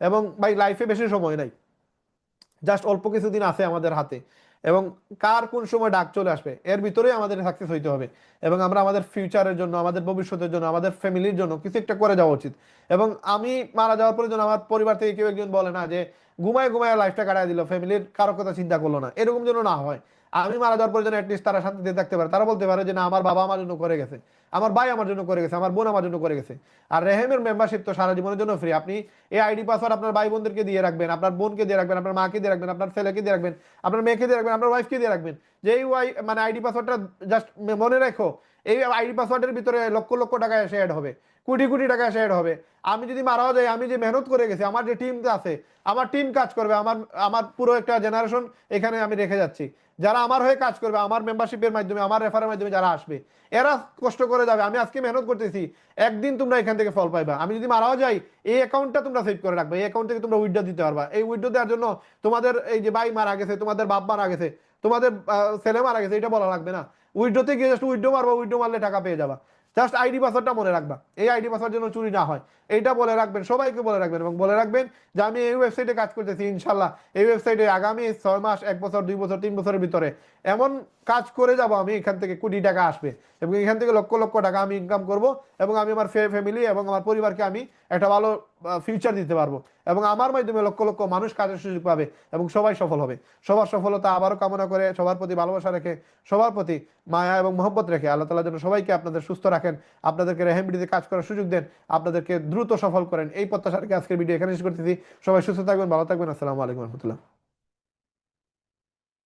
এবং ভাই লাইফে বেশি সময় নাই, জাস্ট অল্প কিছুদিন আছে আমাদের হাতে, এবং কার কোন সময় ডাক চলে আসবে এর ভিতরেই আমাদের সাকসেস হইতে হবে। এবং আমরা আমাদের ফিউচারের জন্য, আমাদের ভবিষ্যতের জন্য, আমাদের ফ্যামিলির জন্য কিছু একটা করে যাওয়া উচিত। এবং আমি মারা যাওয়ার পরে যেন আমার পরিবার থেকে কেউ একজন বলে না যে ঘুমায় ঘুমায় লাইফটা কাটায় দিল, ফ্যামিলির কারো কথা চিন্তা করলো না, এরকম যেন না হয়। আমি মারা যাওয়ার পরে যেন অ্যাটলিস্ট তারা শান্তিতে থাকতে পারে, তারা বলতে পারে যে না আমার বাবা আমার জন্য করে গেছে, আমার ভাই আমার জন্য করে গেছে, আমার বোন আমার জন্য করে গেছে। আর রেহেমের মেম্বারশিপ তো সারা জীবনের জন্য ফ্রি। আপনি এই আইডি পাসওয়ার্ড আপনার ভাই বোনদেরকে দিয়ে রাখবেন, আপনার বোনকে দিয়ে রাখবেন, আপনার মাকে দিয়ে রাখবেন, আপনার ছেলেকে দিয়ে রাখবেন, আপনার মেয়েকে দিয়ে রাখবেন, আপনার ওয়াইফকে দিয়ে রাখবেন। যে এই মানে আইডি পাসওয়ার্ডটা জাস্ট মনে রেখো, এই আইডি পাসওয়ার্ডের ভিতরে লক্ষ লক্ষ টাকা এসে অ্যাড হবে, কোটি কোটি টাকা এসে অ্যাড হবে। আমি যদি মারাও যাই, আমি যে মেহনত করে গেছি, আমার যে টিম আছে, আমার টিম কাজ করবে, আমার আমার পুরো একটা জেনারেশন এখানে আমি রেখে যাচ্ছি, যারা আমার হয়ে কাজ করবে, আমার মেম্বারশিপের মাধ্যমে, আমার রেফারের মাধ্যমে যারা আসবে, এরা কষ্ট করে যাবে। আমি আজকে মেহনত করতেছি, একদিন তোমরা এখান থেকে ফল পাইবা। আমি যদি মারাও যাই, এই অ্যাকাউন্টটা তোমরা সেভ করে রাখবে, এই অ্যাকাউন্ট থেকে তোমরা উইথড্র দিতে পারবা। এই উইথড্র দেওয়ার জন্য তোমাদের এই যে ভাই মারা গেছে, তোমাদের বাপ মারা গেছে, তোমাদের ছেলে মারা গেছে, এটা বলা লাগবে না। উইথড্রতে গিয়ে জাস্ট উইথড্র মারবা, উইথড্র মারলে টাকা পেয়ে যাবা। জাস্ট আইডি পাসওয়ার্ডটা মনে রাখবা, এই আইডি পাসওয়ার্ড যেন চুরি না হয়, এইটা বলে রাখবেন, সবাইকে বলে রাখবেন। এবং বলে রাখবেন যে আমি এই ওয়েবসাইটে কাজ করতেছি, ইনশাল্লাহ এই ওয়েবসাইটে আগামী 6 মাস, 1 বছর, 2 বছর, 3 বছরের ভিতরে এমন কাজ করে যাব, আমি এখান থেকে কোটি টাকা আসবে, এবং এখান থেকে লক্ষ লক্ষ টাকা আমি ইনকাম করব, এবং আমি আমার ফ্যামিলি এবং আমার পরিবারকে আমি একটা ভালো ফিউচার দিতে পারবো, এবং আমার মাধ্যমে লক্ষ লক্ষ মানুষ কাজের সুযোগ পাবে, এবং সবাই সফল হবে। সবার সফলতা আবারও কামনা করে, সবার প্রতি ভালোবাসা রেখে, সবার প্রতি মায়া এবং মহব্বত রেখে, আল্লাহ তাআলা যেন সবাইকে আপনাদের সুস্থ রাখেন, আপনাদেরকে রেহেমডিতে কাজ করার সুযোগ দেন, আপনাদেরকে দ্রুত সফল করেন, এই প্রত্যাশা রেখে আজকের ভিডিও এখানে শেষ করতেছি। সবাই সুস্থ থাকবেন, ভালো থাকবেন। আসসালামু আলাইকুম রহমতুল্লাহ।